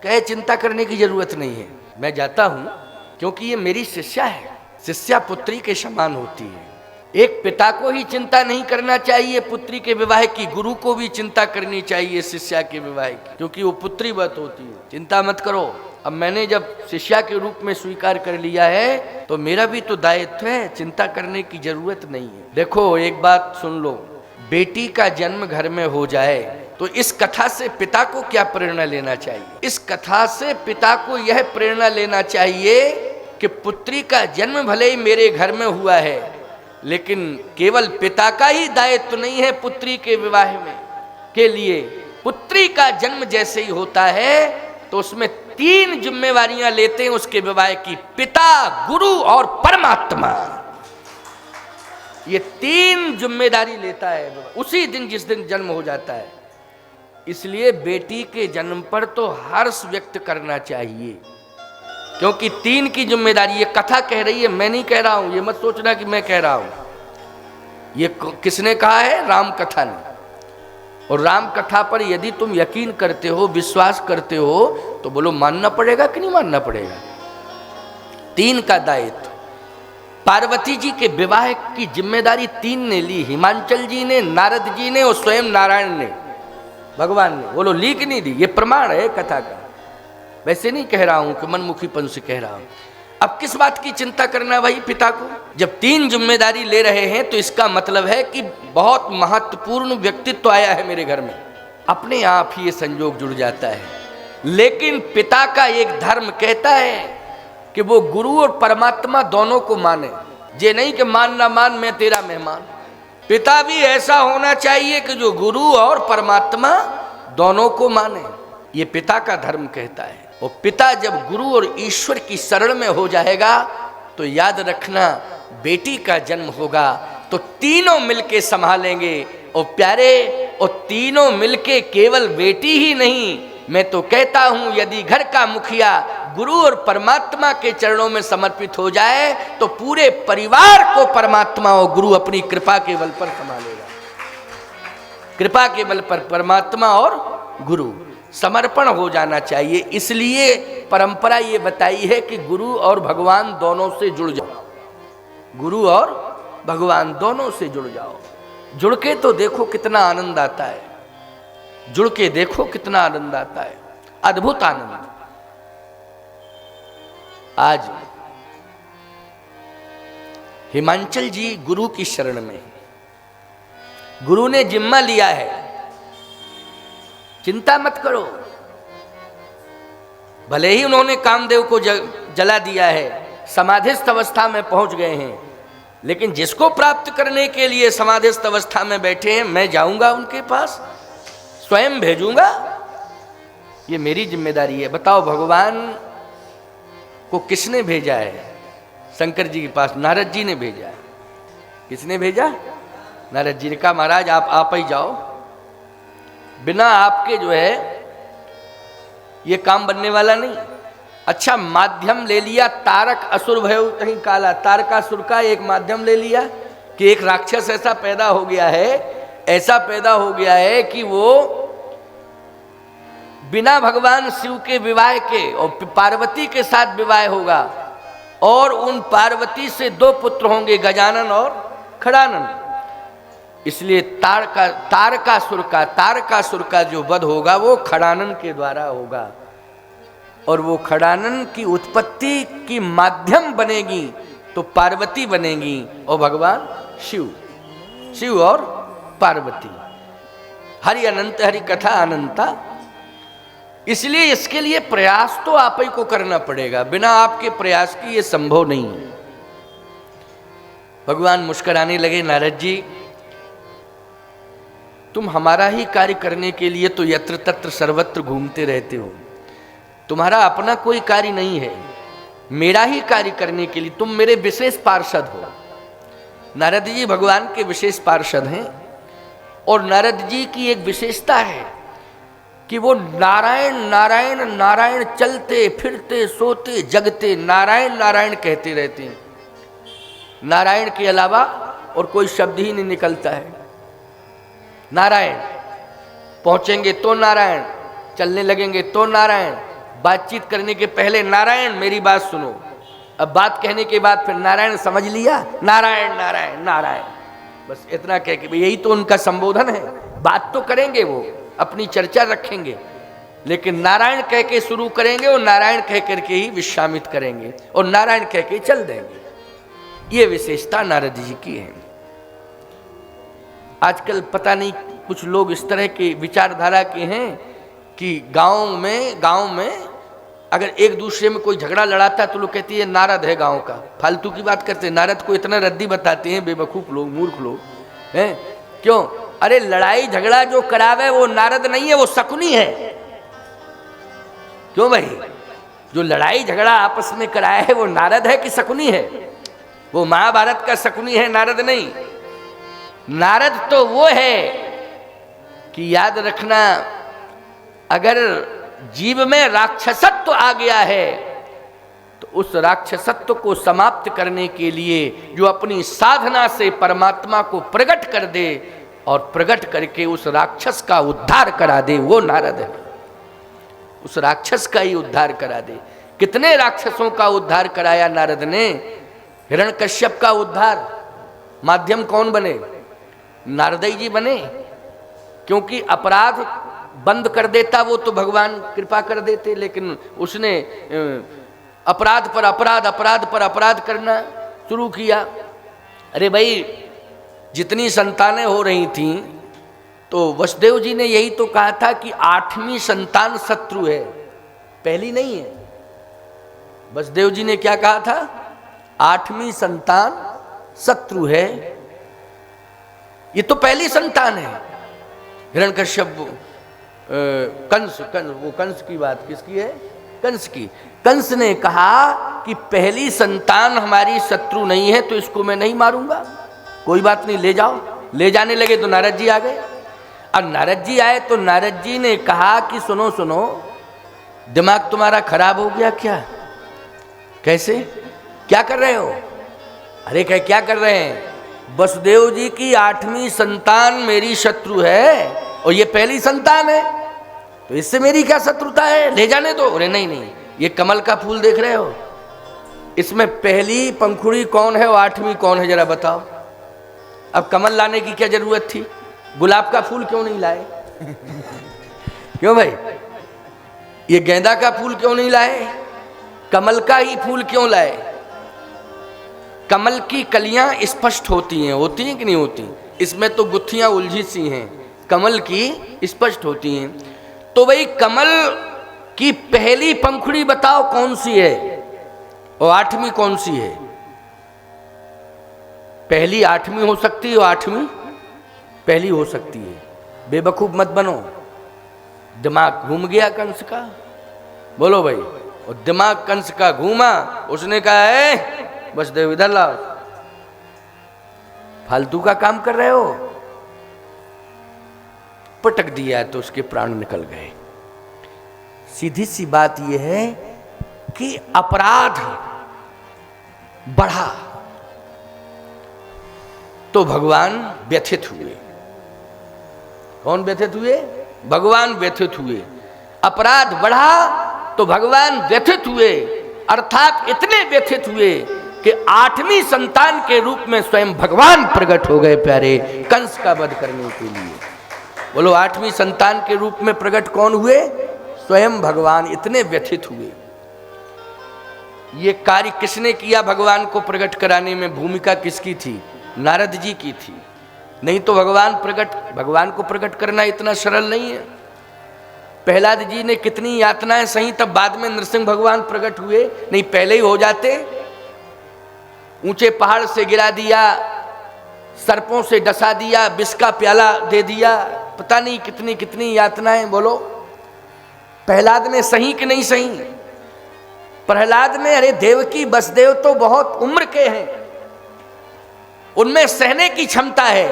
कहे चिंता करने की जरूरत नहीं है, मैं जाता हूं क्योंकि ये मेरी शिष्या है। शिष्या पुत्री के समान होती है। एक पिता को ही चिंता नहीं करना चाहिए पुत्री के विवाह की, गुरु को भी चिंता करनी चाहिए शिष्या के विवाह की, क्योंकि वो पुत्रीवत होती है। चिंता मत करो, अब मैंने जब शिष्या के रूप में स्वीकार कर लिया है तो मेरा भी तो दायित्व है, चिंता करने की जरूरत नहीं है। देखो एक बात सुन लो, बेटी का जन्म घर में हो जाए तो इस कथा से पिता को क्या प्रेरणा लेना चाहिए? इस कथा से पिता को यह प्रेरणा लेना चाहिए कि पुत्री का जन्म भले ही मेरे घर में हुआ है, लेकिन केवल पिता का ही दायित्व नहीं है पुत्री के विवाह में के लिए। पुत्री का जन्म जैसे ही होता है तो उसमें 3 जिम्मेवारियां लेते हैं उसके विवाह की, पिता, गुरु और परमात्मा। ये 3 जिम्मेदारी लेता है उसी दिन जिस दिन जन्म हो जाता है। इसलिए बेटी के जन्म पर तो हर्ष व्यक्त करना चाहिए, क्योंकि 3 की जिम्मेदारी ये कथा कह रही है, मैं नहीं कह रहा हूं, ये मत सोचना कि मैं कह रहा हूं। ये किसने कहा है? राम कथा ने। और राम कथा पर यदि तुम यकीन करते हो, विश्वास करते हो, तो बोलो मानना पड़ेगा कि नहीं मानना पड़ेगा? 3 का दायित्व। पार्वती जी के विवाह की जिम्मेदारी 3 ने ली, हिमांचल जी ने, नारद जी ने और स्वयं नारायण ने, भगवान ने। बोलो ली कि नहीं दी? ये प्रमाण है कथा का, वैसे नहीं कह रहा हूं कि मनमुखीपन से कह रहा हूं। अब किस बात की चिंता करना भाई पिता को? जब 3 जिम्मेदारी ले रहे हैं तो इसका मतलब है कि बहुत महत्वपूर्ण व्यक्तित्व आया है मेरे घर में, अपने आप ही ये संयोग जुड़ जाता है। लेकिन पिता का एक धर्म कहता है कि वो गुरु और परमात्मा दोनों को माने, ये नहीं कि मान ना मान मैं तेरा मेहमान। पिता भी ऐसा होना चाहिए कि जो गुरु और परमात्मा दोनों को माने, ये पिता का धर्म कहता है। और पिता जब गुरु और ईश्वर की शरण में हो जाएगा तो याद रखना, बेटी का जन्म होगा तो तीनों मिलके संभालेंगे। और प्यारे, और तीनों मिलके केवल बेटी ही नहीं, मैं तो कहता हूं यदि घर का मुखिया गुरु और परमात्मा के चरणों में समर्पित हो जाए तो पूरे परिवार को परमात्मा और गुरु अपनी कृपा के बल पर संभालेगा। कृपा के बल पर परमात्मा और गुरु समर्पण हो जाना चाहिए। इसलिए परंपरा ये बताई है कि गुरु और भगवान दोनों से जुड़ जाओ, गुरु और भगवान दोनों से जुड़ जाओ। जुड़ के तो देखो कितना आनंद आता है, जुड़ के देखो कितना आनंद आता है, अद्भुत आनंद। आज हिमांचल जी गुरु की शरण में, गुरु ने जिम्मा लिया है, चिंता मत करो। भले ही उन्होंने कामदेव को जला दिया है, समाधिस्थ अवस्था में पहुंच गए हैं, लेकिन जिसको प्राप्त करने के लिए समाधिस्थ अवस्था में बैठे हैं, मैं जाऊंगा उनके पास, स्वयं भेजूंगा। ये मेरी जिम्मेदारी है। बताओ भगवान को किसने भेजा है? शंकर जी के पास नारद जी ने भेजा है। किसने भेजा? नारद जी ने कहा महाराज आप ही जाओ, बिना आपके जो है ये काम बनने वाला नहीं। अच्छा माध्यम ले लिया, तारक असुर भयो कहीं काला, तारकासुर का एक माध्यम ले लिया कि एक राक्षस ऐसा पैदा हो गया है, ऐसा पैदा हो गया है कि वो बिना भगवान शिव के विवाह के और पार्वती के साथ विवाह होगा, और उन पार्वती से 2 पुत्र होंगे, गजानन और खड़ानन। इसलिए तारकासुर का जो वध होगा वो खड़ानन के द्वारा होगा, और वो खड़ानन की उत्पत्ति की माध्यम बनेगी तो पार्वती बनेगी और भगवान शिव और पार्वती। हरि अनंत हरि कथा अनंता। इसलिए इसके लिए प्रयास तो आप ही को करना पड़ेगा, बिना आपके प्रयास की ये संभव नहीं है। भगवान मुस्कुराने लगे, नारद जी तुम हमारा ही कार्य करने के लिए तो यत्र तत्र सर्वत्र घूमते रहते हो, तुम्हारा अपना कोई कार्य नहीं है, मेरा ही कार्य करने के लिए तुम मेरे विशेष पार्षद हो। नारद जी भगवान के विशेष पार्षद हैं, और नारद जी की एक विशेषता है कि वो नारायण नारायण नारायण, चलते फिरते सोते जगते नारायण नारायण कहते रहते हैं। नारायण के अलावा और कोई शब्द ही नहीं निकलता है। नारायण, पहुंचेंगे तो नारायण, चलने लगेंगे तो नारायण, बातचीत करने के पहले नारायण मेरी बात सुनो, अब बात कहने के बाद फिर नारायण समझ लिया, नारायण नारायण नारायण, बस इतना कह के यही तो उनका संबोधन है। बात तो करेंगे, वो अपनी चर्चा रखेंगे, लेकिन नारायण कह के शुरू करेंगे और नारायण कह करके ही विश्रामित करेंगे और नारायण कह के चल देंगे। ये विशेषता नारद जी की है। आजकल पता नहीं कुछ लोग इस तरह के विचारधारा के हैं कि गांव में अगर एक दूसरे में कोई झगड़ा लड़ाता है तो लोग कहती है नारद है गांव का, फालतू की बात करते हैं। नारद को इतना रद्दी बताते हैं बेवकूफ लोग, मूर्ख लोग हैं। क्यों? अरे लड़ाई झगड़ा जो करावे वो नारद नहीं है, वो शकुनी है। क्यों भाई? जो लड़ाई झगड़ा आपस में कराया है वो नारद है कि शकुनी है? वो महाभारत का शकुनी है, नारद नहीं। नारद तो वो है कि याद रखना, अगर जीव में राक्षसत्व आ गया है तो उस राक्षसत्व को समाप्त करने के लिए जो अपनी साधना से परमात्मा को प्रकट कर दे और प्रकट करके उस राक्षस का उद्धार करा दे, वो नारद है। उस राक्षस का ही उद्धार करा दे। कितने राक्षसों का उद्धार कराया नारद ने। हिरण्यकश्यप का उद्धार माध्यम कौन बने? नारद जी बने, क्योंकि अपराध बंद कर देता वो तो भगवान कृपा कर देते, लेकिन उसने अपराध पर अपराध करना शुरू किया। अरे भाई, जितनी संतानें हो रही थीं तो वसुदेव जी ने यही तो कहा था कि 8वीं संतान शत्रु है, पहली नहीं है। वसुदेव जी ने क्या कहा था? 8वीं संतान शत्रु है, ये तो पहली संतान है। हिरण्यकश्यप कंस की बात किसकी है? कंस की। कंस ने कहा कि पहली संतान हमारी शत्रु नहीं है तो इसको मैं नहीं मारूंगा, कोई बात नहीं, ले जाओ। ले जाने लगे तो नारद जी आ गए। अब नारद जी आए तो नारद जी ने कहा कि सुनो सुनो, दिमाग तुम्हारा खराब हो गया क्या? कैसे? क्या कर रहे हो? अरे क्या कर रहे हैं? वसुदेव जी की 8वीं संतान मेरी शत्रु है और ये पहली संतान है, तो इससे मेरी क्या शत्रुता है? ले जाने दो। अरे नहीं नहीं, ये कमल का फूल देख रहे हो, इसमें पहली पंखुड़ी कौन है और 8वीं कौन है, जरा बताओ। अब कमल लाने की क्या जरूरत थी? गुलाब का फूल क्यों नहीं लाए? क्यों भाई? ये गेंदा का फूल क्यों नहीं लाए? कमल का ही फूल क्यों लाए? कमल की कलियां स्पष्ट होती हैं कि नहीं होती? इसमें तो गुत्थियां उलझी सी हैं, कमल की स्पष्ट होती हैं। तो भाई कमल की पहली पंखुड़ी बताओ कौन सी है और 8वीं कौन सी है? पहली 8वीं हो सकती है और 8वीं पहली हो सकती है। बेवकूफ मत बनो। दिमाग घूम गया कंस का, बोलो भाई। और दिमाग कंस का घूमा, उसने कहा है वसुदेव इधर लाओ, फालतू का काम कर रहे हो। पटक दिया तो उसके प्राण निकल गए। सीधी सी बात यह है कि अपराध बढ़ा तो भगवान व्यथित हुए। कौन व्यथित हुए? भगवान व्यथित हुए। अपराध बढ़ा तो भगवान व्यथित हुए, अर्थात इतने व्यथित हुए कि 8वीं संतान के रूप में स्वयं भगवान प्रकट हो गए प्यारे, कंस का वध करने के लिए। बोलो, 8वीं संतान के रूप में प्रकट कौन हुए? स्वयं भगवान। इतने व्यथित हुए। ये कार्य किसने किया? भगवान को प्रकट कराने में भूमिका किसकी थी? नारद जी की थी। नहीं तो भगवान को प्रकट करना इतना सरल नहीं है। प्रहलाद जी ने कितनी यातनाएं सही, तब बाद में नरसिंह भगवान प्रकट हुए। नहीं पहले ही हो जाते। ऊंचे पहाड़ से गिरा दिया, सर्पों से डसा दिया, विष का प्याला दे दिया, पता नहीं कितनी कितनी यातनाएं। बोलो, प्रहलाद ने सही कि नहीं सही? प्रहलाद ने, अरे देवकी वसुदेव तो बहुत उम्र के हैं, उनमें सहने की क्षमता है,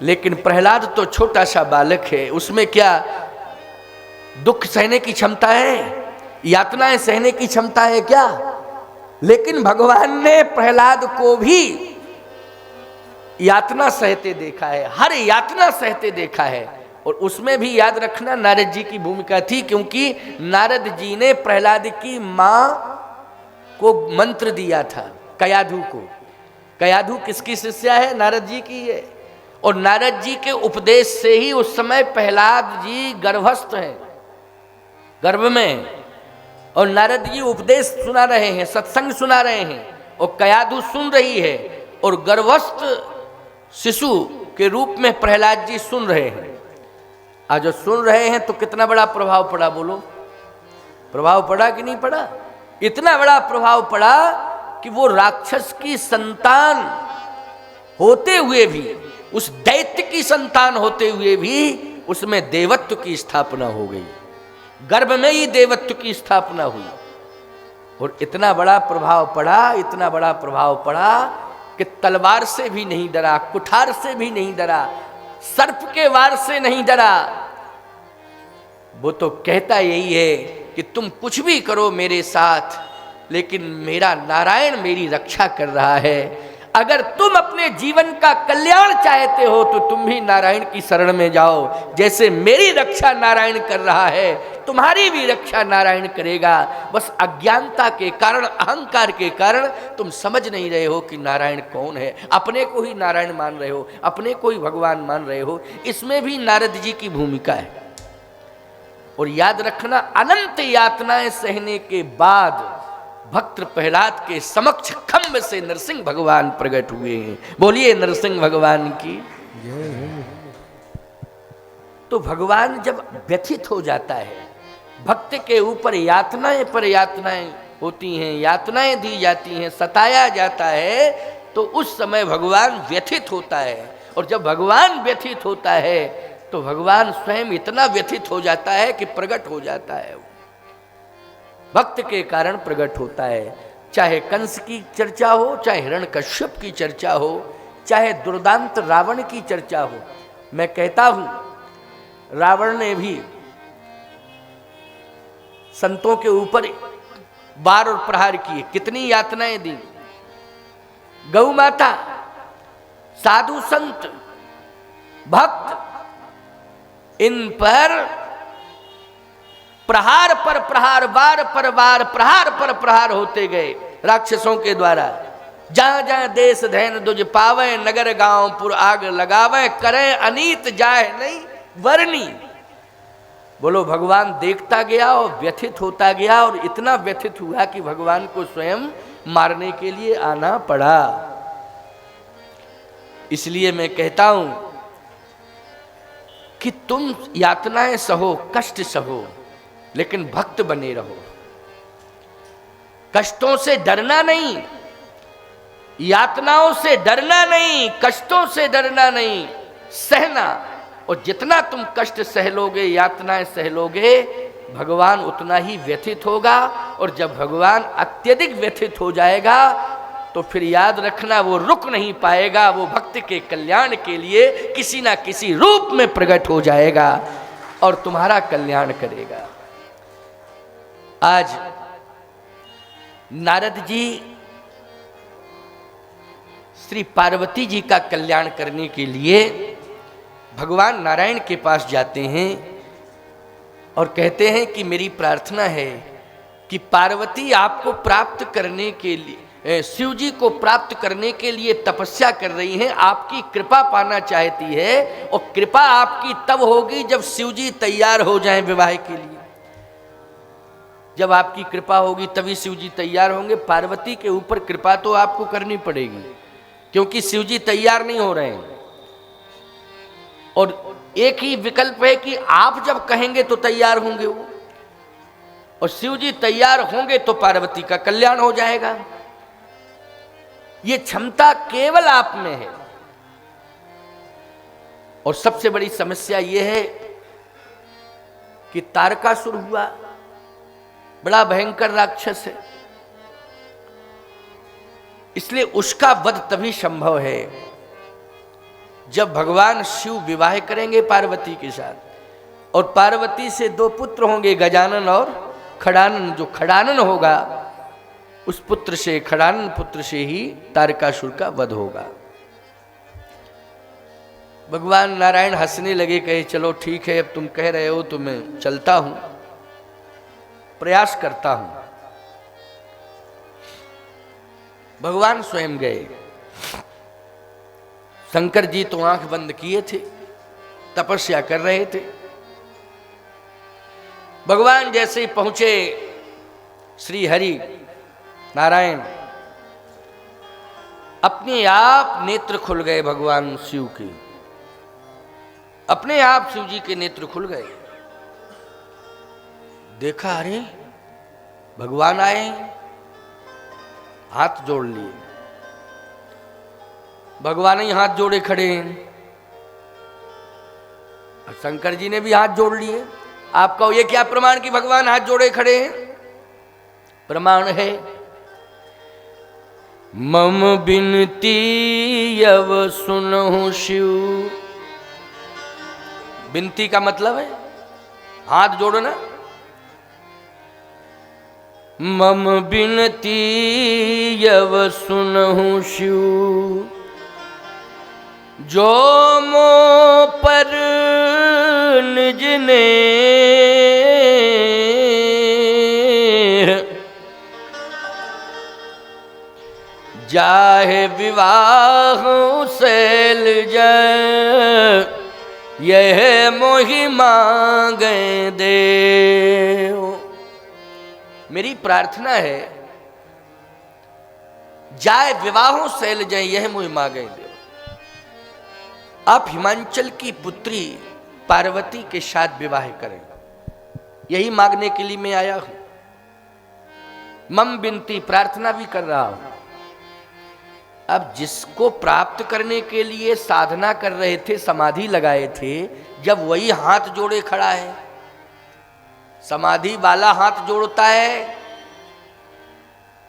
लेकिन प्रहलाद तो छोटा सा बालक है, उसमें क्या दुख सहने की क्षमता है? यातनाएं सहने की क्षमता है क्या? लेकिन भगवान ने प्रहलाद को भी यातना सहते देखा है, हर यातना सहते देखा है। और उसमें भी याद रखना नारद जी की भूमिका थी, क्योंकि नारद जी ने प्रहलाद की मां को मंत्र दिया था, कयाधु को। कयाधु किसकी शिष्या है? नारद जी की है। और नारद जी के उपदेश से ही उस समय प्रहलाद जी गर्भस्थ हैं, गर्भ में, और नारद जी उपदेश सुना रहे हैं, सत्संग सुना रहे हैं, और कयाधु सुन रही है, और गर्भस्थ शिशु के रूप में प्रहलाद जी सुन रहे हैं। आज जो सुन रहे हैं तो कितना बड़ा प्रभाव पड़ा, बोलो? प्रभाव पड़ा कि नहीं पड़ा? इतना बड़ा प्रभाव पड़ा कि वो राक्षस की संतान होते हुए भी, उस दैत्य की संतान होते हुए भी उसमें देवत्व की स्थापना हो गई, गर्भ में ही देवत्व की स्थापना हुई। और इतना बड़ा प्रभाव पड़ा, इतना बड़ा प्रभाव पड़ा कि तलवार से भी नहीं डरा, कुठार से भी नहीं डरा, सर्प के वार से नहीं डरा। वो तो कहता यही है कि तुम कुछ भी करो मेरे साथ, लेकिन मेरा नारायण मेरी रक्षा कर रहा है। अगर तुम अपने जीवन का कल्याण चाहते हो तो तुम भी नारायण की शरण में जाओ। जैसे मेरी रक्षा नारायण कर रहा है, तुम्हारी भी रक्षा नारायण करेगा। बस अज्ञानता के कारण, अहंकार के कारण तुम समझ नहीं रहे हो कि नारायण कौन है। अपने को ही नारायण मान रहे हो, अपने को ही भगवान मान रहे हो। इसमें भी नारद जी की भूमिका है। और याद रखना, अनंत यातनाएं सहने के बाद भक्त प्रहलाद के समक्ष खम्भ से नरसिंह भगवान प्रकट हुए हैं। बोलिए नरसिंह भगवान की। तो भगवान जब व्यथित हो जाता है, भक्त के ऊपर यातनाएं पर यातनाएं होती हैं, यातनाएं दी जाती हैं, सताया जाता है, तो उस समय भगवान व्यथित होता है। और जब भगवान व्यथित होता है तो भगवान स्वयं इतना व्यथित हो जाता है कि प्रकट हो जाता है। भक्त के कारण प्रकट होता है। चाहे कंस की चर्चा हो, चाहे हिरण्यकश्यप की चर्चा हो, चाहे दुर्दांत रावण की चर्चा हो। मैं कहता हूं, रावण ने भी संतों के ऊपर वार और प्रहार किए, कितनी यातनाएं दी। गौ माता, साधु संत, भक्त, इन पर प्रहार पर प्रहार, वार पर वार, प्रहार पर प्रहार होते गए राक्षसों के द्वारा। जहां जहां देश धैन दुज पावे, नगर गांव पुर आग लगावे, करे अनीत जाए नहीं वर्णी। बोलो, भगवान देखता गया और व्यथित होता गया, और इतना व्यथित हुआ कि भगवान को स्वयं मारने के लिए आना पड़ा। इसलिए मैं कहता हूं कि तुम यातनाएं सहो, कष्ट सहो, लेकिन भक्त बने रहो। कष्टों से डरना नहीं, यातनाओं से डरना नहीं, कष्टों से डरना नहीं, सहना। और जितना तुम कष्ट सह लोगे, यातनाएं सह लोगे, भगवान उतना ही व्यथित होगा। और जब भगवान अत्यधिक व्यथित हो जाएगा तो फिर याद रखना, वो रुक नहीं पाएगा। वो भक्त के कल्याण के लिए किसी ना किसी रूप में प्रकट हो जाएगा और तुम्हारा कल्याण करेगा। आज नारद जी श्री पार्वती जी का कल्याण करने के लिए भगवान नारायण के पास जाते हैं और कहते हैं कि मेरी प्रार्थना है कि पार्वती आपको प्राप्त करने के लिए, शिव जी को प्राप्त करने के लिए तपस्या कर रही हैं, आपकी कृपा पाना चाहती है। और कृपा आपकी तब होगी जब शिव जी तैयार हो जाएं विवाह के लिए। जब आपकी कृपा होगी तभी शिव जी तैयार होंगे। पार्वती के ऊपर कृपा तो आपको करनी पड़ेगी, क्योंकि शिव जी तैयार नहीं हो रहे हैं। और एक ही विकल्प है कि आप जब कहेंगे तो तैयार होंगे वो, और शिव जी तैयार होंगे तो पार्वती का कल्याण हो जाएगा। ये क्षमता केवल आप में है। और सबसे बड़ी समस्या यह है कि तारकासुर हुआ, बड़ा भयंकर राक्षस है, इसलिए उसका वध तभी संभव है जब भगवान शिव विवाह करेंगे पार्वती के साथ, और पार्वती से दो पुत्र होंगे, गजानन और खड़ानन। जो खड़ानन होगा उस पुत्र से, खड़ानन पुत्र से ही तारकासुर का वध होगा। भगवान नारायण हंसने लगे, कहे चलो ठीक है, अब तुम कह रहे हो तो मैं चलता हूं, प्रयास करता हूं। भगवान स्वयं गए। शंकर जी तो आंख बंद किए थे, तपस्या कर रहे थे। भगवान जैसे ही पहुंचे, श्री हरि नारायण अपने आप नेत्र खुल गए। भगवान शिव के अपने आप शिव जी के नेत्र खुल गए। देखा, अरे भगवान आए, हाथ जोड़ लिए। भगवान ही हाथ जोड़े खड़े हैं, और शंकर जी ने भी हाथ जोड़ लिए। आप कहो ये क्या प्रमाण कि भगवान हाथ जोड़े खड़े हैं? प्रमाण है, मम बिनती यव सुनहु शिव। बिनती का मतलब है हाथ जोड़ना। मम बिनती यव सुनहु शिव, जो मो पर निज ने जाहे विवाह सैल जय, यह मोहि मांगे देव। मेरी प्रार्थना है, जाए विवाहों सैल जाए, यह मोहि मांगे देव। आप हिमांचल की पुत्री पार्वती के साथ विवाह करें, यही मांगने के लिए मैं आया हूं। मम बिनती, प्रार्थना भी कर रहा हूं। अब जिसको प्राप्त करने के लिए साधना कर रहे थे, समाधि लगाए थे, जब वही हाथ जोड़े खड़ा है। समाधि वाला हाथ जोड़ता है,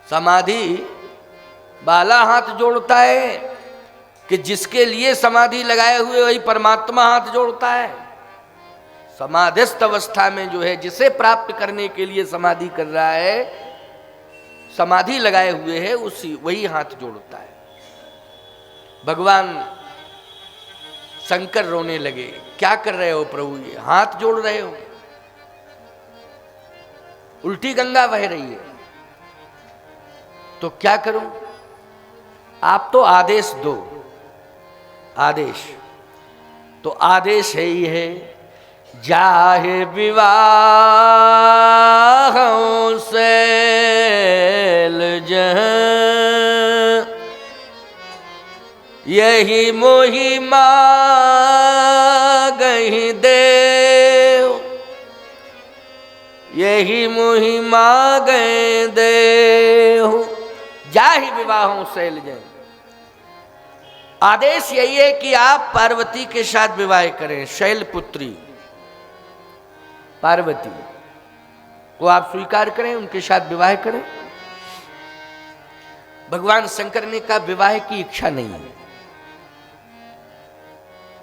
समाधि वाला हाथ जोड़ता है कि जिसके लिए समाधि लगाए हुए वही परमात्मा हाथ जोड़ता है। समाधिस्थ अवस्था में जो है, जिसे प्राप्त करने के लिए समाधि कर रहा है, समाधि लगाए हुए है, उसी वही हाथ जोड़ता है। भगवान शंकर रोने लगे, क्या कर रहे हो प्रभु, ये हाथ जोड़ रहे हो? उल्टी गंगा बह रही है, तो क्या करूं? आप तो आदेश दो। आदेश तो आदेश है ही है, जाहे विवाह सैल जह, यही मोहि मांगहि देव, यही मोहि मांगहि देव। जाहि विवाहों सैल जय। आदेश यही है कि आप पार्वती के साथ विवाह करें। शैल पुत्री पार्वती को आप स्वीकार करें, उनके साथ विवाह करें। भगवान शंकर ने कहा विवाह की इच्छा नहीं है।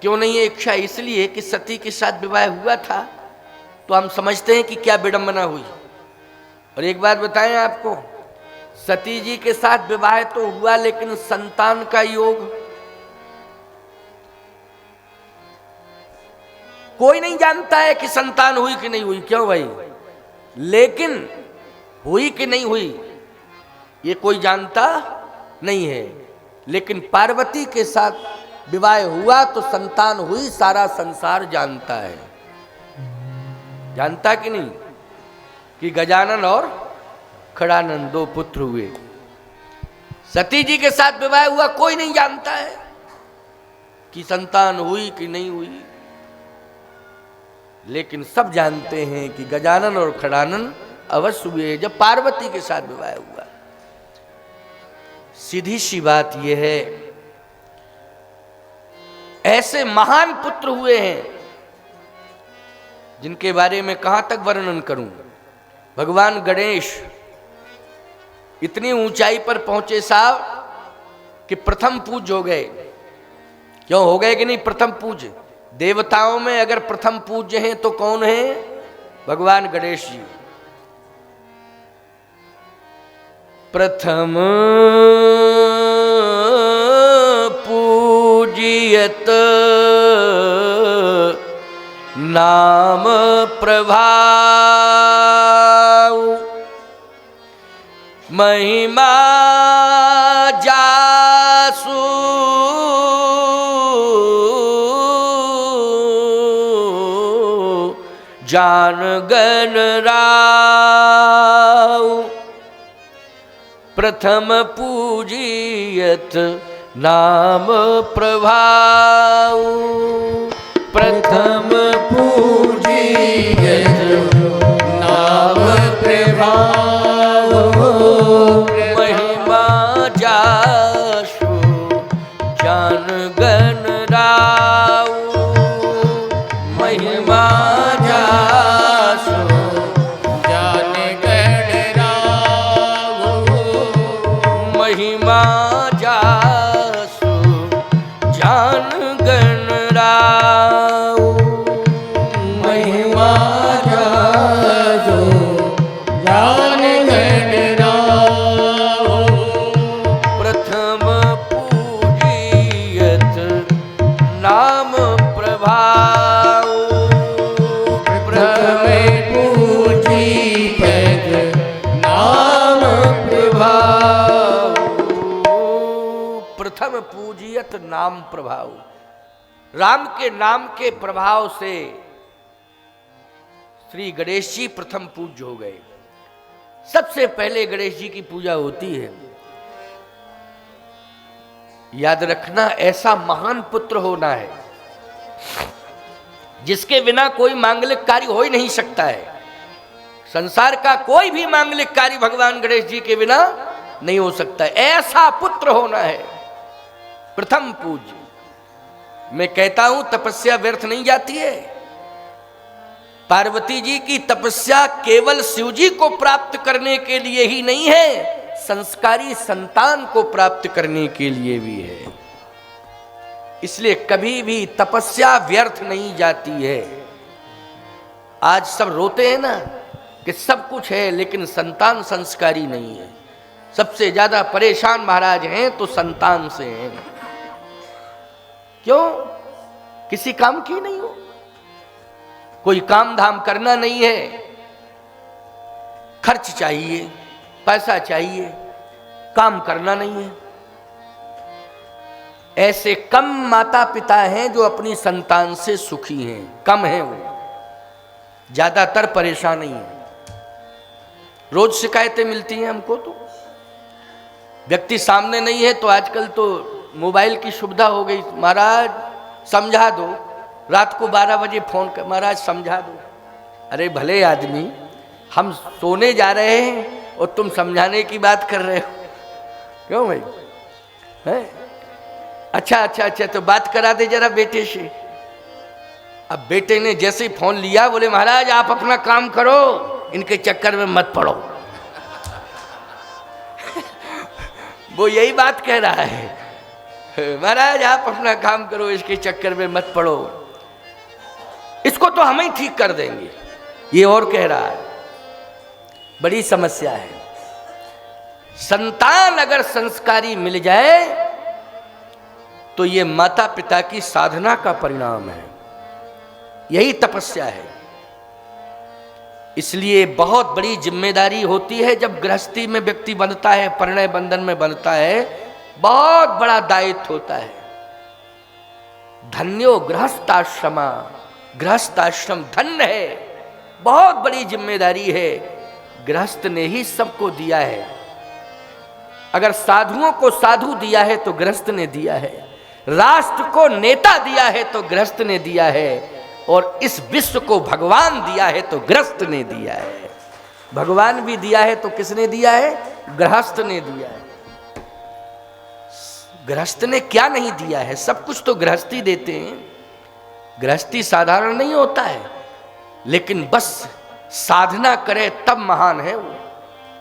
क्यों नहीं है इच्छा? इसलिए कि सती के साथ विवाह हुआ था, तो हम समझते हैं कि क्या विडंबना हुई। और एक बात बताएं आपको, सती जी के साथ विवाह तो हुआ, लेकिन संतान का योग कोई नहीं जानता है कि संतान हुई कि नहीं हुई। क्यों भाई? लेकिन हुई कि नहीं हुई ये कोई जानता नहीं है। लेकिन पार्वती के साथ विवाह हुआ तो संतान हुई, सारा संसार जानता है। जानता कि नहीं कि गजानन और खड़ानन दो पुत्र हुए। सती जी के साथ विवाह हुआ, कोई नहीं जानता है कि संतान हुई कि नहीं हुई, लेकिन सब जानते हैं कि गजानन और खड़ानन अवश्य हुए जब पार्वती के साथ विवाह हुआ। सीधी सी बात यह है, ऐसे महान पुत्र हुए हैं जिनके बारे में कहां तक वर्णन करूं। भगवान गणेश इतनी ऊंचाई पर पहुंचे साहब कि प्रथम पूज्य हो गए। क्यों हो गए कि नहीं? प्रथम पूज्य। देवताओं में अगर प्रथम पूज्य हैं तो कौन है? भगवान गणेश जी। प्रथम पूजियत नाम प्रभाव महिमा जासु जान गण राव प्रथम पूजियत नाम प्रभाव प्रथम पूजियत नाम प्रभाव महिमा जासु जान गण राव महिमा महिमा जासु जान गण राव महिमा जासु जान गण राव प्रथम पूजियत नाम प्रभाव प्रथम पूजियत नाम प्रभाव प्रथम पूजियत नाम प्रभाव। राम के नाम के प्रभाव से श्री गणेश जी प्रथम पूज्य हो गए। सबसे पहले गणेश जी की पूजा होती है। याद रखना, ऐसा महान पुत्र होना है जिसके बिना कोई मांगलिक कार्य हो ही नहीं सकता है। संसार का कोई भी मांगलिक कार्य भगवान गणेश जी के बिना नहीं हो सकता है। ऐसा पुत्र होना है प्रथम पूज्य। मैं कहता हूं तपस्या व्यर्थ नहीं जाती है। पार्वती जी की तपस्या केवल शिव जी को प्राप्त करने के लिए ही नहीं है, संस्कारी संतान को प्राप्त करने के लिए भी है। इसलिए कभी भी तपस्या व्यर्थ नहीं जाती है। आज सब रोते हैं ना कि सब कुछ है लेकिन संतान संस्कारी नहीं है। सबसे ज्यादा परेशान महाराज हैं तो संतान से हैं। क्यों? किसी काम की नहीं हो, कोई काम धाम करना नहीं है, खर्च चाहिए, पैसा चाहिए, काम करना नहीं है। ऐसे कम माता पिता हैं जो अपनी संतान से सुखी हैं, कम हैं वो, ज्यादातर परेशान नहीं है। रोज शिकायतें मिलती हैं हमको। तो व्यक्ति सामने नहीं है तो आजकल तो मोबाइल की सुविधा हो गई। महाराज समझा दो, रात को 12 बजे फोन कर, महाराज समझा दो। अरे भले आदमी, हम सोने जा रहे हैं और तुम समझाने की बात कर रहे हो। क्यों भाई? है? अच्छा तो बात करा दे जरा बेटे से। अब बेटे ने जैसे ही फोन लिया बोले महाराज आप अपना काम करो, इनके चक्कर में मत पड़ो। वो यही बात कह रहा है, महाराज आप अपना काम करो, इसके चक्कर में मत पड़ो, इसको तो हम ही ठीक कर देंगे। ये और कह रहा है। बड़ी समस्या है। संतान अगर संस्कारी मिल जाए तो ये माता पिता की साधना का परिणाम है, यही तपस्या है। इसलिए बहुत बड़ी जिम्मेदारी होती है जब गृहस्थी में व्यक्ति बनता है, परिणय बंधन में बनता है, बहुत बड़ा दायित्व होता है। धन्यो गृहस्थाश्रमा, गृहस्थाश्रम धन्य है, बहुत बड़ी जिम्मेदारी है। गृहस्थ ने ही सबको दिया है। अगर साधुओं को साधु दिया है तो गृहस्थ ने दिया है, राष्ट्र को नेता दिया है तो गृहस्थ ने दिया है, और इस विश्व को भगवान दिया है तो गृहस्थ ने दिया है। भगवान भी दिया है तो किसने दिया है? गृहस्थ ने दिया है। गृहस्थ ने क्या नहीं दिया है? सब कुछ तो गृहस्थी देते हैं। गृहस्थी साधारण नहीं होता है, लेकिन बस साधना करे तब महान है वो,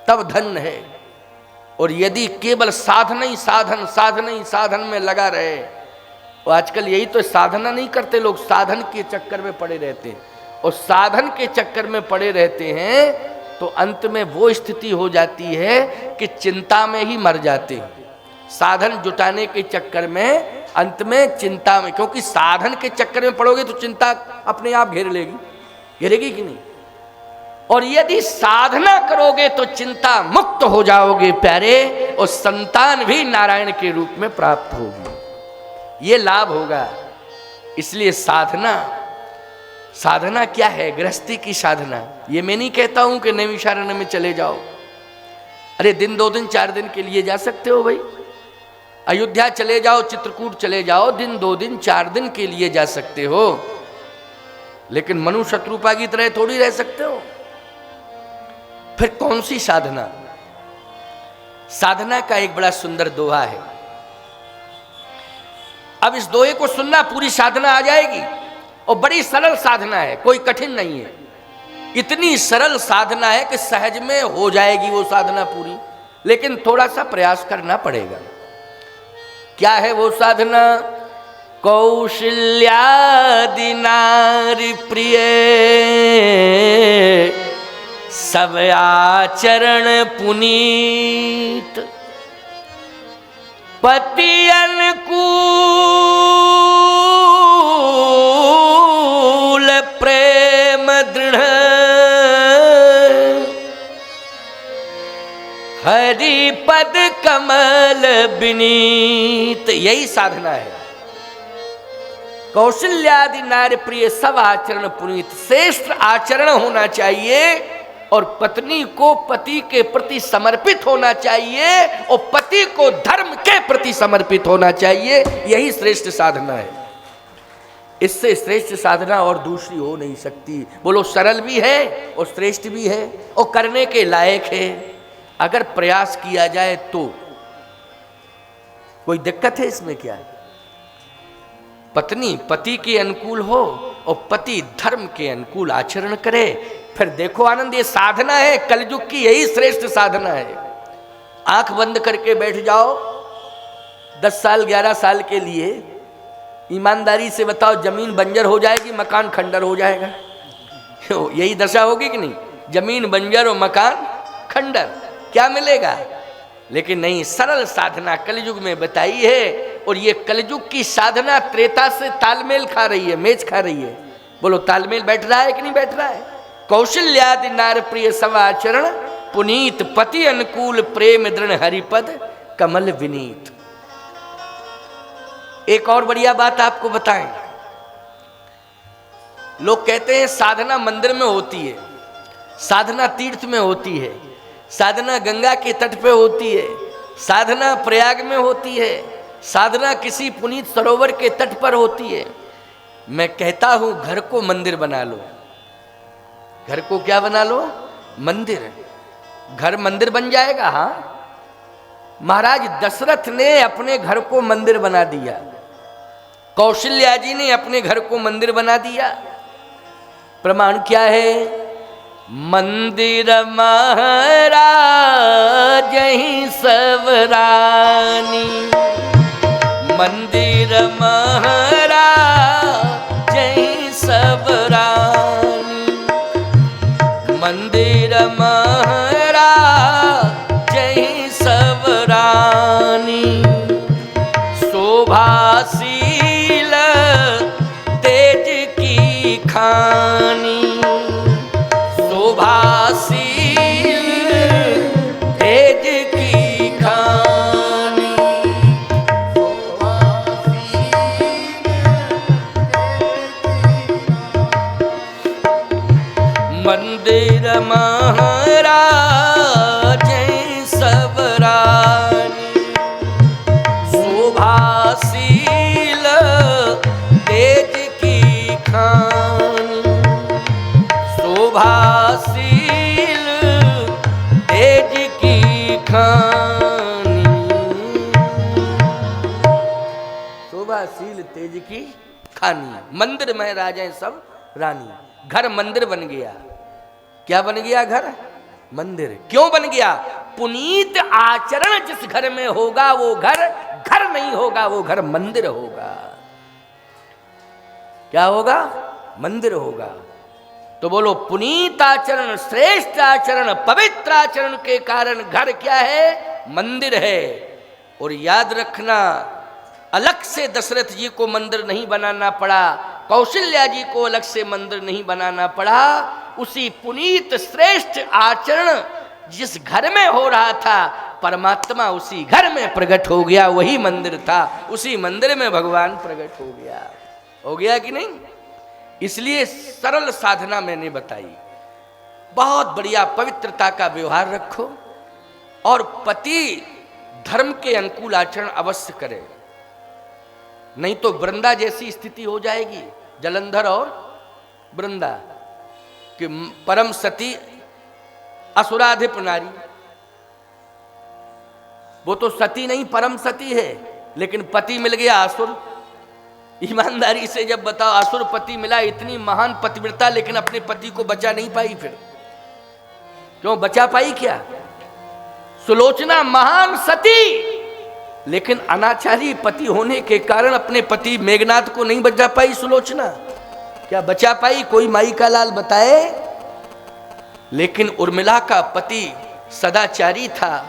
तब धन्य है। और यदि केवल साधन ही साधन में लगा रहे, और आजकल यही तो साधना नहीं करते लोग, साधन के चक्कर में पड़े रहते हैं। और साधन के चक्कर में पड़े रहते हैं तो अंत में वो स्थिति हो जाती है कि चिंता में ही मर जाते हैं। साधन जुटाने के चक्कर में अंत में चिंता में, क्योंकि साधन के चक्कर में पड़ोगे तो चिंता अपने आप घेर लेगी, घेरेगी कि नहीं। और यदि साधना करोगे तो चिंता मुक्त हो जाओगे प्यारे, और संतान भी नारायण के रूप में प्राप्त होगी, ये लाभ होगा। इसलिए साधना, साधना क्या है? गृहस्थी की साधना। ये मैं नहीं कहता हूं कि नैमिषारण्य में चले जाओ, अरे दिन 2 दिन 4 दिन के लिए जा सकते हो भाई, अयोध्या चले जाओ, चित्रकूट चले जाओ, दिन 2 दिन 4 दिन के लिए जा सकते हो, लेकिन मनु शत्रुपा की तरह थोड़ी रह सकते हो। फिर कौन सी साधना? साधना का एक बड़ा सुंदर दोहा है। अब इस दोहे को सुनना, पूरी साधना आ जाएगी, और बड़ी सरल साधना है, कोई कठिन नहीं है। इतनी सरल साधना है कि सहज में हो जाएगी वो साधना पूरी, लेकिन थोड़ा सा प्रयास करना पड़ेगा। क्या है वो साधना? कौशल्यादि नारी प्रिय सब आचरण पुनीत, पति अनुकूल प्रेम दृढ़, हरि पद कमल विनीत। यही साधना है। कौशल्यादि नारी प्रिय सब आचरण पुनीत, श्रेष्ठ आचरण होना चाहिए, और पत्नी को पति के प्रति समर्पित होना चाहिए, और पति को धर्म के प्रति समर्पित होना चाहिए। यही श्रेष्ठ साधना है। इससे श्रेष्ठ साधना और दूसरी हो नहीं सकती। बोलो, सरल भी है और श्रेष्ठ भी है और करने के लायक है, अगर प्रयास किया जाए तो। कोई दिक्कत है इसमें? क्या है? पत्नी पति के अनुकूल हो और पति धर्म के अनुकूल आचरण करे, फिर देखो आनंद। ये साधना है कलयुग की, यही श्रेष्ठ साधना है। आंख बंद करके बैठ जाओ 10 साल 11 साल के लिए, ईमानदारी से बताओ, जमीन बंजर हो जाएगी, मकान खंडर हो जाएगा। यही दशा होगी कि नहीं? जमीन बंजर और मकान खंडर, क्या मिलेगा? लेकिन नहीं, सरल साधना कलयुग में बताई है, और ये कलयुग की साधना त्रेता से तालमेल खा रही है, मेज खा रही है। बोलो, तालमेल बैठ रहा है कि नहीं बैठ रहा है? कौशल्यादि नार प्रिय सब आचरण पुनीत, पति अनुकूल प्रेम दृढ़, हरिपद कमल विनीत। एक और बढ़िया बात आपको बताएं। लोग कहते हैं साधना मंदिर में होती है, साधना तीर्थ में होती है, साधना गंगा के तट पे होती है, साधना प्रयाग में होती है, साधना किसी पुनीत सरोवर के तट पर होती है। मैं कहता हूं, घर को मंदिर बना लो। घर को क्या बना लो? मंदिर। घर मंदिर बन जाएगा। हाँ, महाराज दशरथ ने अपने घर को मंदिर बना दिया, कौशल्या जी ने अपने घर को मंदिर बना दिया। प्रमाण क्या है? मंदिर महाराज ही सब रानी, मंदिर महाराज ही सब रानी, मंदिर महाराज ही सब रानी, शोभाशील तेज की खानी, शोभाशील तेज की खानी, मंदिर महाराज सब रानी, शोभाशील तेज की खानी, शोभाशील तेज की खानी, शोभाशील तेज की खानी। मंदिर में राजा सब रानी। घर मंदिर बन गया। क्या बन गया? घर मंदिर। क्यों बन गया? पुनीत आचरण जिस घर में होगा वो घर घर नहीं होगा, वो घर मंदिर होगा। क्या होगा? मंदिर होगा। तो बोलो, पुनीत आचरण, श्रेष्ठ आचरण, पवित्र आचरण के कारण घर क्या है? मंदिर है। और याद रखना, अलग से दशरथ जी को मंदिर नहीं बनाना पड़ा, कौशल्या जी को अलग से मंदिर नहीं बनाना पड़ा। उसी पुनीत श्रेष्ठ आचरण जिस घर में हो रहा था, परमात्मा उसी घर में प्रकट हो गया, वही मंदिर था, उसी मंदिर में भगवान प्रकट हो गया कि नहीं? इसलिए सरल साधना मैंने बताई, बहुत बढ़िया पवित्रता का व्यवहार रखो और पति धर्म के अनुकूल आचरण अवश्य करे, नहीं तो वृंदा जैसी स्थिति हो जाएगी, जलंधर और वृंदा कि परम सती असुराधिप नारी। वो तो सती नहीं परम सती है, लेकिन पति मिल गया असुर। ईमानदारी से जब बताओ, असुर पति मिला, इतनी महान पतिव्रता, लेकिन अपने पति को बचा नहीं पाई। फिर क्यों बचा पाई? क्या सुलोचना महान सती, लेकिन अनाचारी पति होने के कारण अपने पति मेघनाथ को नहीं बचा पाई सुलोचना। क्या बचा पाई? कोई माई का लाल बताए? लेकिन उर्मिला का पति सदाचारी था,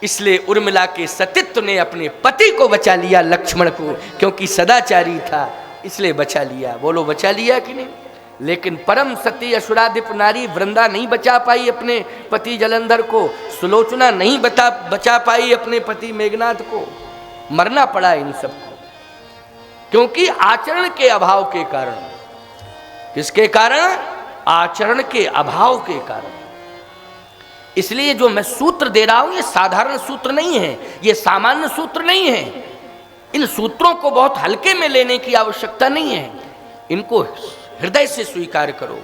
इसलिए उर्मिला के सतीत्व ने अपने पति को बचा लिया, लक्ष्मण को, क्योंकि सदाचारी था इसलिए बचा लिया। बोलो बचा लिया कि नहीं? लेकिन परम सती असुराधिप नारी वृंदा नहीं बचा पाई अपने पति जलंधर को, सुलोचना नहीं बचा पाई अपने पति मेघनाथ को, मरना पड़ा इन सबको, क्योंकि आचरण के अभाव के कारण। किसके कारण? आचरण के अभाव के कारण। इसलिए जो मैं सूत्र दे रहा हूं, ये साधारण सूत्र नहीं है, ये सामान्य सूत्र नहीं है। इन सूत्रों को बहुत हल्के में लेने की आवश्यकता नहीं है, इनको हृदय से स्वीकार करो,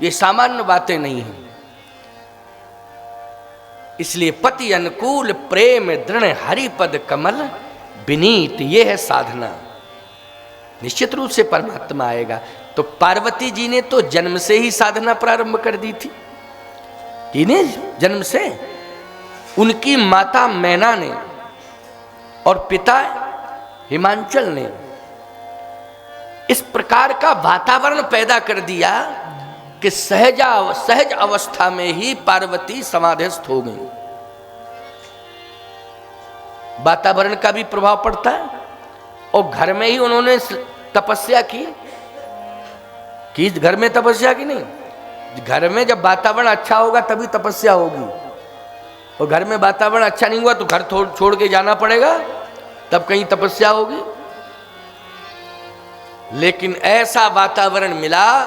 ये सामान्य बातें नहीं हैं। इसलिए पति अनुकूल प्रेम दृढ़ हरिपद कमल विनीत, ये है साधना। निश्चित रूप से परमात्मा आएगा। तो पार्वती जी ने तो जन्म से ही साधना प्रारंभ कर दी थी, किन्हें? जन्म से। उनकी माता मैना ने और पिता हिमांचल ने इस प्रकार का वातावरण पैदा कर दिया कि सहज अवस्था में ही पार्वती समाधिस्थ हो गई। वातावरण का भी प्रभाव पड़ता है, और घर में ही उन्होंने तपस्या की घर में तपस्या की नहीं। घर में जब वातावरण अच्छा होगा तभी तपस्या होगी, और घर में वातावरण अच्छा नहीं हुआ तो घर छोड़ के जाना पड़ेगा, तब कहीं तपस्या होगी। लेकिन ऐसा वातावरण मिला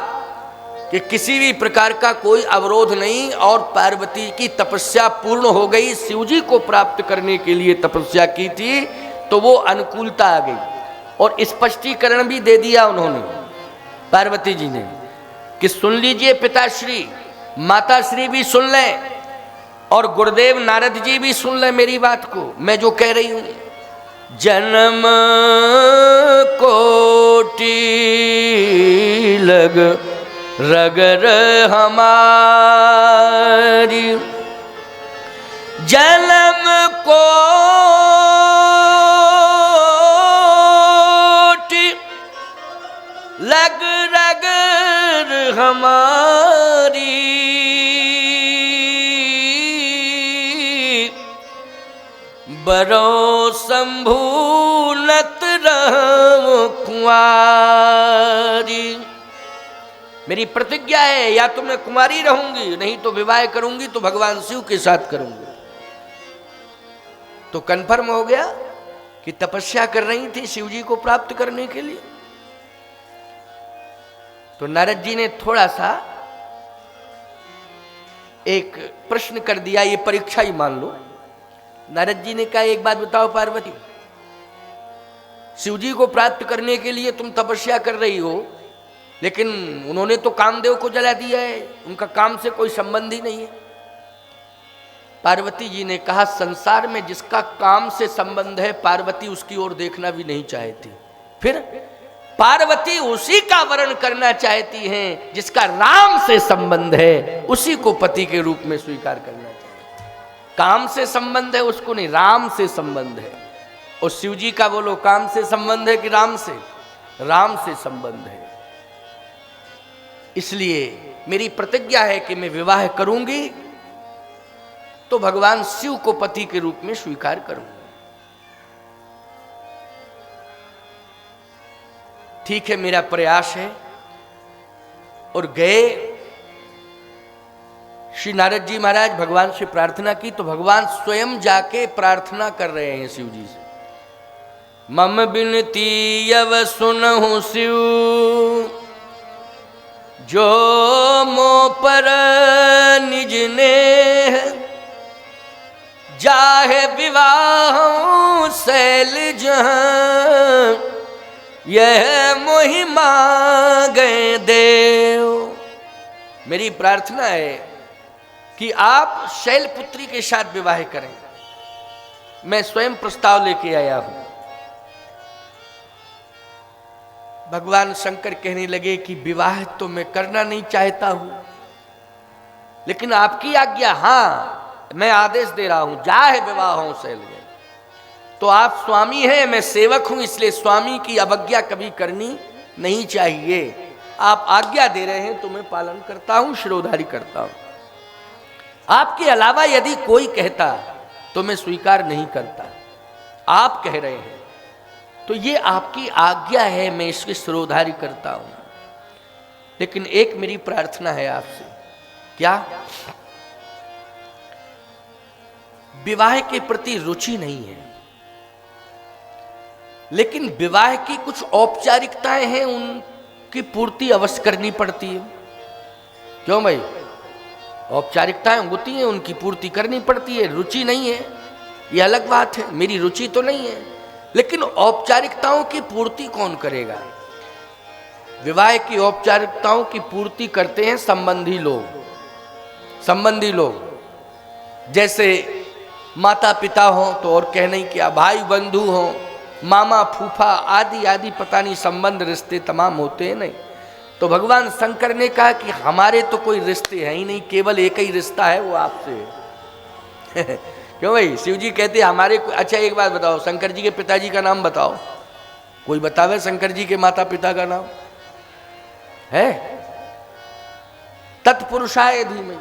कि किसी भी प्रकार का कोई अवरोध नहीं, और पार्वती की तपस्या पूर्ण हो गई। शिवजी को प्राप्त करने के लिए तपस्या की थी, तो वो अनुकूलता आ गई। और स्पष्टीकरण भी दे दिया उन्होंने, पार्वती जी ने, कि सुन लीजिए पिताश्री, माताश्री भी सुन लें, और गुरुदेव नारद जी भी सुन लें मेरी बात को, मैं जो कह रही हूं। जन्म कोटि लग रगर हमारी, जन्म कोटि लग रगर हमारी, बरो संभूलत रहूं कुंवारी। मेरी प्रतिज्ञा है, या तो मैं कुमारी रहूंगी, नहीं तो विवाह करूंगी तो भगवान शिव के साथ करूंगी। तो कन्फर्म हो गया कि तपस्या कर रही थी शिव जी को प्राप्त करने के लिए। तो नारद जी ने थोड़ा सा एक प्रश्न कर दिया, ये परीक्षा ही मान लो। नारद जी ने कहा, एक बात बताओ पार्वती, शिव जी को प्राप्त करने के लिए तुम तपस्या कर रही हो, लेकिन उन्होंने तो कामदेव को जला दिया है, उनका काम से कोई संबंध ही नहीं है। पार्वती जी ने कहा, संसार में जिसका काम से संबंध है, पार्वती उसकी ओर देखना भी नहीं चाहती। फिर पार्वती उसी का वर्ण करना चाहती हैं जिसका राम से संबंध है, उसी को पति के रूप में स्वीकार करना चाहती। काम से संबंध है उसको नहीं, राम से संबंध है। और शिव जी का बोलो, काम से संबंध है कि राम से? राम से संबंध है। इसलिए मेरी प्रतिज्ञा है कि मैं विवाह करूंगी तो भगवान शिव को पति के रूप में स्वीकार करूंगी। ठीक है, मेरा प्रयास है। और गए। श्री नारद जी महाराज भगवान से प्रार्थना की तो भगवान स्वयं जाके प्रार्थना कर रहे हैं शिव जी से। मम बिनती यव सुनहु शिव, जो मो पर निज नेह, जाहे विवाह शैल जहां, यह मोहि मांगे देव। मेरी प्रार्थना है कि आप शैलपुत्री के साथ विवाह करें। मैं स्वयं प्रस्ताव लेके आया हूं। भगवान शंकर कहने लगे कि विवाह तो मैं करना नहीं चाहता हूं, लेकिन आपकी आज्ञा, हाँ मैं आदेश दे रहा हूं, जाहे विवाह हो शैल। तो आप स्वामी हैं, मैं सेवक हूं, इसलिए स्वामी की अवज्ञा कभी करनी नहीं चाहिए। आप आज्ञा दे रहे हैं तो मैं पालन करता हूं, शिरोधारी करता हूं। आपके अलावा यदि कोई कहता तो मैं स्वीकार नहीं करता। आप कह रहे हैं तो ये आपकी आज्ञा है, मैं इसकी शिरोधारी करता हूं। लेकिन एक मेरी प्रार्थना है आपसे। क्या? विवाह के प्रति रुचि नहीं है, लेकिन विवाह की कुछ औपचारिकताएं हैं, उनकी पूर्ति अवश्य करनी पड़ती है। क्यों भाई? औपचारिकताएं होती हैं, उनकी पूर्ति करनी पड़ती है। रुचि नहीं है ये अलग बात है, मेरी रुचि तो नहीं है, लेकिन औपचारिकताओं की पूर्ति कौन करेगा? विवाह की औपचारिकताओं की पूर्ति करते हैं संबंधी लोग। संबंधी लोग जैसे माता पिता हो तो और कहने ही क्या, भाई बंधु हो, मामा फूफा आदि आदि पता नहीं संबंध रिश्ते तमाम होते हैं। नहीं तो भगवान शंकर ने कहा कि हमारे तो कोई रिश्ते हैं ही नहीं, केवल एक ही रिश्ता है, वो आपसे। क्यों भाई? शिव जी कहते हमारे। अच्छा एक बात बताओ, शंकर जी के पिताजी का नाम बताओ, कोई बतावे शंकर जी के माता पिता का नाम है? तत्पुरुषाय धीमहि।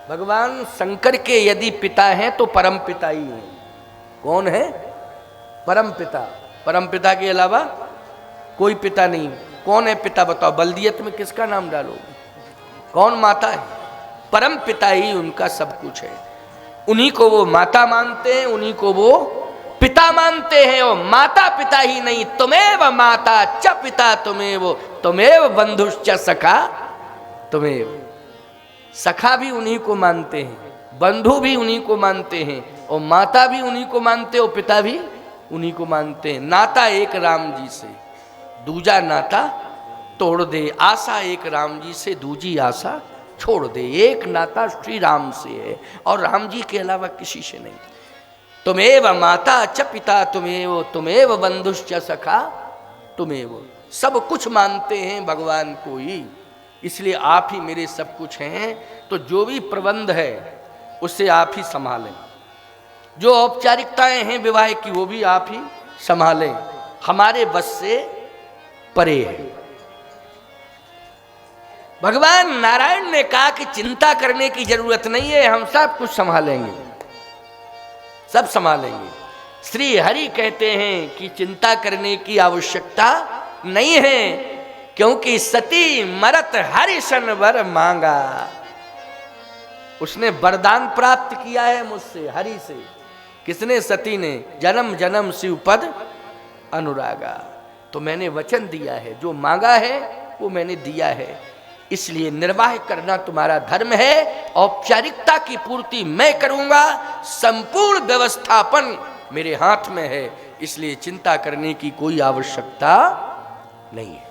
भगवान शंकर के यदि पिता हैं तो परम पिता ही हैं। कौन है? परम पिता। परम पिता के अलावा कोई पिता नहीं। कौन है पिता बताओ? बल्दियत में किसका नाम डालोगे? कौन माता है? परम पिता ही उनका सब कुछ है। उन्हीं को वो माता मानते हैं, उन्हीं को वो पिता मानते हैं। और माता पिता ही नहीं, तुमेव माता च पिता तुमेव, तुमेव बंधुश्च सखा तुमेव। सखा भी उन्हीं को मानते हैं, बंधु भी उन्हीं को मानते हैं, और माता भी उन्हीं को मानते हैं, और पिता भी उन्हीं को मानते हैं। नाता एक राम जी से, दूजा नाता तोड़ दे। आशा एक राम जी से, दूजी आशा छोड़ दे। एक नाता श्री राम से है और राम जी के अलावा किसी से नहीं। तुमेव माता च पिता तुमेव, तुमेव बंधुश्च सखा तुमेव। सब कुछ मानते हैं भगवान को ही, इसलिए आप ही मेरे सब कुछ हैं। तो जो भी प्रबंध है उसे आप ही संभालें। जो औपचारिकताएं हैं विवाह की वो भी आप ही संभालें, हमारे बस से परे है। भगवान नारायण ने कहा कि चिंता करने की जरूरत नहीं है, हम सब कुछ संभालेंगे, सब संभालेंगे। श्री हरि कहते हैं कि चिंता करने की आवश्यकता नहीं है, क्योंकि सती मरत हरि सन वर मांगा। उसने वरदान प्राप्त किया है मुझसे, हरि से। किसने? सती ने। जन्म जन्म शिव पद अनुरागा। तो मैंने वचन दिया है, जो मांगा है वो मैंने दिया है, इसलिए निर्वाह करना तुम्हारा धर्म है। औपचारिकता की पूर्ति मैं करूंगा, संपूर्ण व्यवस्थापन मेरे हाथ में है, इसलिए चिंता करने की कोई आवश्यकता नहीं है।